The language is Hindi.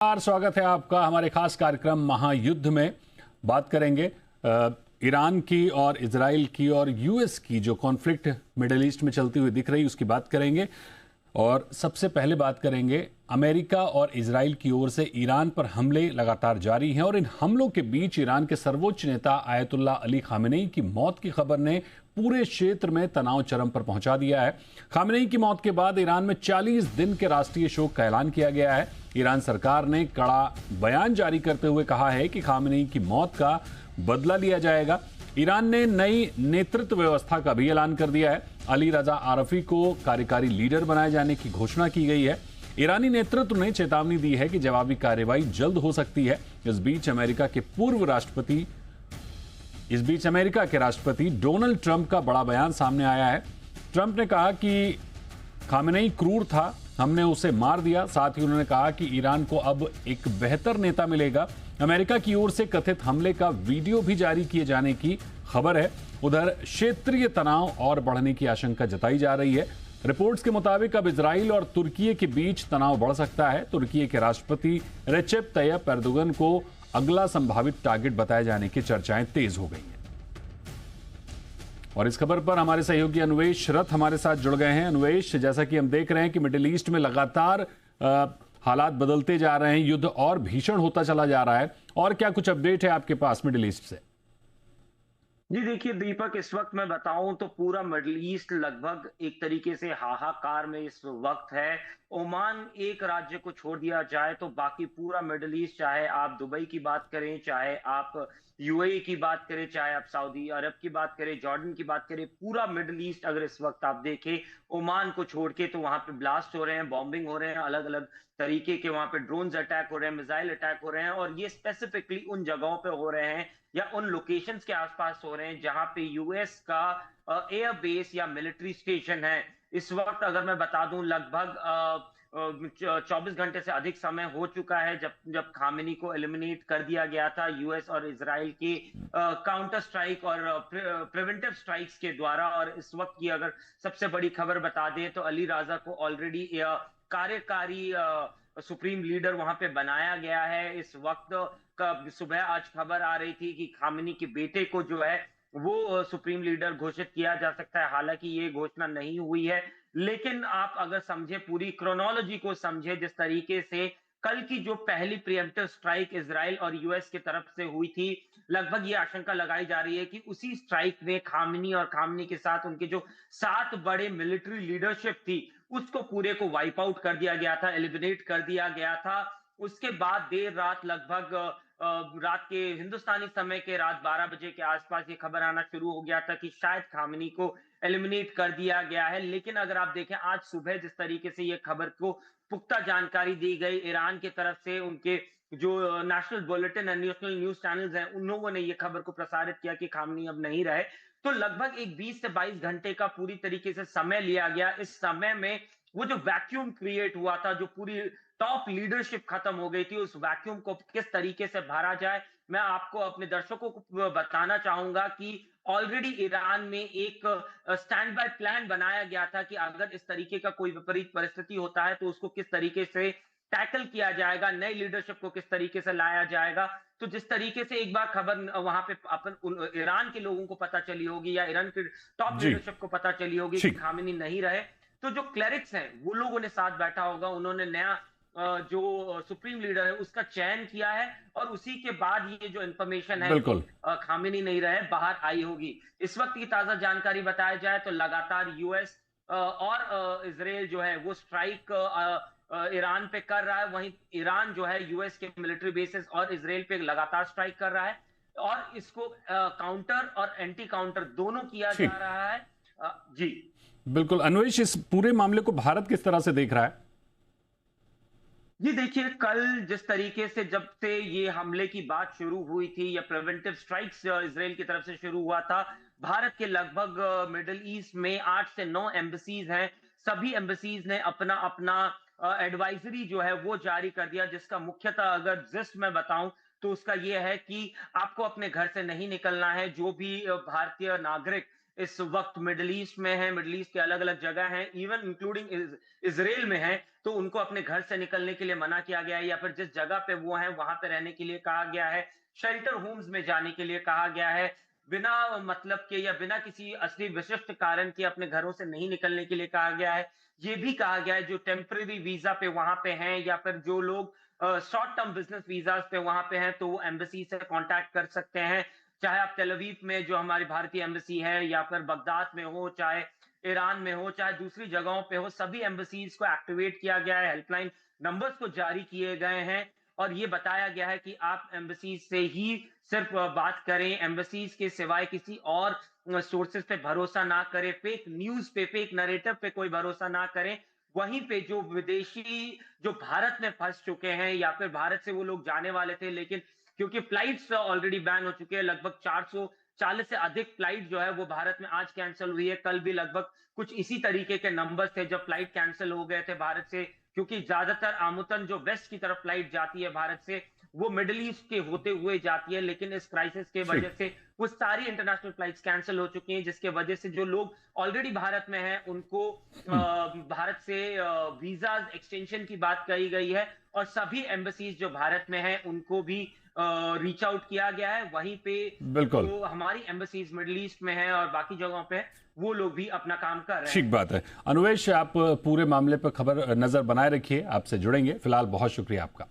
स्वागत है आपका हमारे खास कार्यक्रम महायुद्ध में। बात करेंगे ईरान की और इजराइल की और यूएस की जो कॉन्फ्लिक्ट मिडिल ईस्ट में चलती हुई दिख रही उसकी बात करेंगे। और सबसे पहले बात करेंगे अमेरिका और इजराइल की ओर से ईरान पर हमले लगातार जारी हैं और इन हमलों के बीच ईरान के सर्वोच्च नेता आयतुल्लाह अली खामेनेई की मौत की खबर ने पूरे क्षेत्र में तनाव चरम पर पहुंचा दिया है। खामेनेई की मौत के बाद ईरान में 40 दिन के राष्ट्रीय शोक का ऐलान किया गया है। ईरान सरकार ने कड़ा बयान जारी करते हुए कहा है कि खामेनेई की मौत का बदला लिया जाएगा। ईरान ने नई नेतृत्व व्यवस्था का भी ऐलान कर दिया है। अली रजा आरफी को कार्यकारी लीडर बनाए जाने की घोषणा की गई है। ईरानी नेतृत्व ने चेतावनी दी है कि जवाबी कार्रवाई जल्द हो सकती है। इस बीच अमेरिका के राष्ट्रपति डोनाल्ड ट्रंप का बड़ा बयान सामने आया है। ट्रंप ने कहा कि खामेनेई क्रूर था, हमने उसे मार दिया। साथ ही उन्होंने कहा कि ईरान को अब एक बेहतर नेता मिलेगा। अमेरिका की ओर से कथित हमले का वीडियो भी जारी किए जाने की खबर है। उधर क्षेत्रीय तनाव और बढ़ने की आशंका जताई जा रही है। रिपोर्ट्स के मुताबिक अब इजराइल और तुर्की के बीच तनाव बढ़ सकता है। तुर्की के राष्ट्रपति रेसेप तैयप एर्दोगन को अगला संभावित टारगेट बताए जाने की चर्चाएं तेज हो गई हैं। और इस खबर पर हमारे सहयोगी अन्वेश रथ हमारे साथ जुड़ गए हैं। अन्वेश, जैसा कि हम देख रहे हैं कि मिडिल ईस्ट में लगातार हालात बदलते जा रहे हैं, युद्ध और भीषण होता चला जा रहा है, और क्या कुछ अपडेट है आपके पास मिडिल ईस्ट से? जी देखिए दीपक, इस वक्त मैं बताऊं तो पूरा मिडल ईस्ट लगभग एक तरीके से हाहाकार में इस वक्त है। ओमान एक राज्य को छोड़ दिया जाए तो बाकी पूरा मिडल ईस्ट, चाहे आप दुबई की बात करें, चाहे आप यूएई की बात करें, चाहे आप सऊदी अरब की बात करें, जॉर्डन की बात करें, पूरा मिडल ईस्ट अगर इस वक्त आप देखें ओमान को छोड़ के, तो वहां पे ब्लास्ट हो रहे हैं, बॉम्बिंग हो रहे हैं, अलग अलग तरीके के वहां पे ड्रोन्स अटैक हो रहे हैं, मिसाइल अटैक हो रहे हैं। और ये स्पेसिफिकली उन जगहों पे हो रहे हैं या उन लोकेशंस के आसपास हो रहे हैं जहां पे यूएस का एयर बेस या मिलिट्री स्टेशन है। इस वक्त अगर मैं बता दूं लगभग 24 घंटे से अधिक समय हो चुका है जब जब खामेनी को एलिमिनेट कर दिया गया था यूएस और इसराइल के काउंटर स्ट्राइक और प्रिवेंटिव स्ट्राइक्स के द्वारा। और इस वक्त की अगर सबसे बड़ी खबर बता दें तो अली राजा को ऑलरेडी कार्यकारी सुप्रीम लीडर वहां पे बनाया गया है। इस वक्त का सुबह आज खबर आ रही थी कि खामेनी के बेटे को जो है वो सुप्रीम लीडर घोषित किया जा सकता है। हालांकि ये घोषणा नहीं हुई है, लेकिन आप अगर समझे, पूरी क्रोनोलॉजी को समझे, जिस तरीके से कल की जो पहली प्रिएम्प्टिव स्ट्राइक इजराइल और यूएस की तरफ से हुई थी, लगभग ये आशंका लगाई जा रही है कि उसी स्ट्राइक में खामेनी और खामेनी के साथ उनके जो 7 बड़े मिलिट्री लीडरशिप थी उसको पूरे को वाइप आउट कर दिया गया था, एलिमिनेट कर दिया गया था। उसके बाद देर रात लगभग रात के हिंदुस्तानी समय के रात 12 बजे के आसपास ये खबर आना शुरू हो गया था कि शायद खामेनी को एलिमिनेट कर दिया गया है। लेकिन अगर आप देखें आज सुबह जिस तरीके से ये खबर को पुख्ता जानकारी दी गई ईरान की तरफ से, उनके जो national bulletin and national news channels हैं उन लोगों ने ये खबर को प्रसारित किया कि खामेनी अब नहीं रहे, तो लगभग एक 20 से 22 घंटे का पूरी तरीके से समय लिया गया। इस समय में वो जो वैक्यूम क्रिएट हुआ था, जो पूरी टॉप लीडरशिप खत्म हो गई थी, उस वैक्यूम को किस तरीके से भरा जाए, मैं आपको अपने दर्शकों को बताना चाहूंगा कि ऑलरेडी ईरान में एक स्टैंड बाय प्लान बनाया गया था कि अगर इस तरीके का कोई विपरीत परिस्थिति होता है तो उसको किस तरीके से टैकल किया जाएगा, नई लीडरशिप को किस तरीके से लाया जाएगा। तो जिस तरीके से एक बार खबर वहां पे अपन ईरान के लोगों को पता चली होगी या ईरान के टॉप जी लीडरशिप को पता चली होगी कि ठीक। खामेनी नहीं रहे, तो जो क्लेरिक्स हैं वो लोगों ने साथ बैठा होगा, उन्होंने नया जो सुप्रीम लीडर है उसका चयन किया है और उसी के बाद ये जो इंफॉर्मेशन है कि बिल्कुल। खामेनी नहीं रहे बाहर आई होगी। इस वक्त की ताजा जानकारी बताया जाए तो लगातार यूएस और इसराइल जो है वो स्ट्राइक ईरान पे कर रहा है, वहीं ईरान जो है यूएस के मिलिट्री बेसिस और इसराइल पे लगातार स्ट्राइक कर रहा है और इसको काउंटर और एंटी काउंटर दोनों किया जा ठीक। रहा है। जी बिल्कुल अन्वेश, इस पूरे मामले को भारत किस तरह से देख रहा है? जी देखिए, कल जिस तरीके से जब से ये हमले की बात शुरू हुई थी या प्रिवेंटिव स्ट्राइक्स इसराइल की तरफ से शुरू हुआ था, भारत के लगभग मिडिल ईस्ट में 8 से 9 एम्बेसीज हैं। सभी एम्बेसीज ने अपना अपना एडवाइजरी जो है वो जारी कर दिया, जिसका मुख्यतः अगर जिस्ट मैं बताऊं तो उसका ये है कि आपको अपने घर से नहीं निकलना है। जो भी भारतीय नागरिक इस वक्त मिडिल ईस्ट में हैं, मिडिल ईस्ट के अलग अलग जगह हैं, इवन इंक्लूडिंग इजराइल में हैं, तो उनको अपने घर से निकलने के लिए मना किया गया है, या फिर जिस जगह पे वो हैं वहां पे रहने के लिए कहा गया है, शेल्टर होम्स में जाने के लिए कहा गया है, बिना मतलब के या बिना किसी असली विशिष्ट कारण के अपने घरों से नहीं निकलने के लिए कहा गया है। ये भी कहा गया है जो टेम्पररी वीजा पे वहां पे हैं या फिर जो लोग शॉर्ट टर्म बिजनेस वीजाज पे वहां पे हैं, तो वो एम्बेसी से कांटेक्ट कर सकते हैं, चाहे आप तेल अवीव में जो हमारी भारतीय एम्बेसी है, या फिर बगदाद में हो, चाहे ईरान में हो, चाहे दूसरी जगहों पे हो, सभी एम्बेसीज को एक्टिवेट किया गया है, हेल्पलाइन नंबर्स को जारी किए गए हैं, और ये बताया गया है कि आप एम्बेसीज से ही सिर्फ बात करें, एम्बेसीज के सिवाय किसी और सोर्सेज पे भरोसा ना करें, फेक न्यूज पे, फेक नरेटिव पे कोई भरोसा ना करें। वहीं पे जो विदेशी जो भारत में फंस चुके हैं या फिर भारत से वो लोग जाने वाले थे, लेकिन क्योंकि फ्लाइट्स ऑलरेडी बैन हो चुके हैं, लगभग 440 से अधिक फ्लाइट जो है वो भारत में आज कैंसिल हुई है। कल भी लगभग कुछ इसी तरीके के नंबर्स थे जब फ्लाइट कैंसिल हो गए थे भारत से, क्योंकि ज्यादातर आमुतन जो वेस्ट की तरफ फ्लाइट जाती है भारत से, वो मिडिल ईस्ट के होते हुए जाती है, लेकिन इस क्राइसिस के वजह से वो सारी इंटरनेशनल फ्लाइट्स कैंसिल हो चुकी हैं, जिसके वजह से जो लोग ऑलरेडी भारत में हैं उनको भारत से वीजाज एक्सटेंशन की बात कही गई है, और सभी एम्बेसीज जो भारत में हैं उनको भी रीच आउट किया गया है। वहीं पे बिल्कुल जो हमारी एम्बेसीज मिडिल ईस्ट में है और बाकी जगहों पे है, वो लोग भी अपना काम कर रहे हैं। ठीक बात है। अनुवेश, आप पूरे मामले पर खबर नजर बनाए रखिए, आपसे जुड़ेंगे। फिलहाल बहुत शुक्रिया आपका।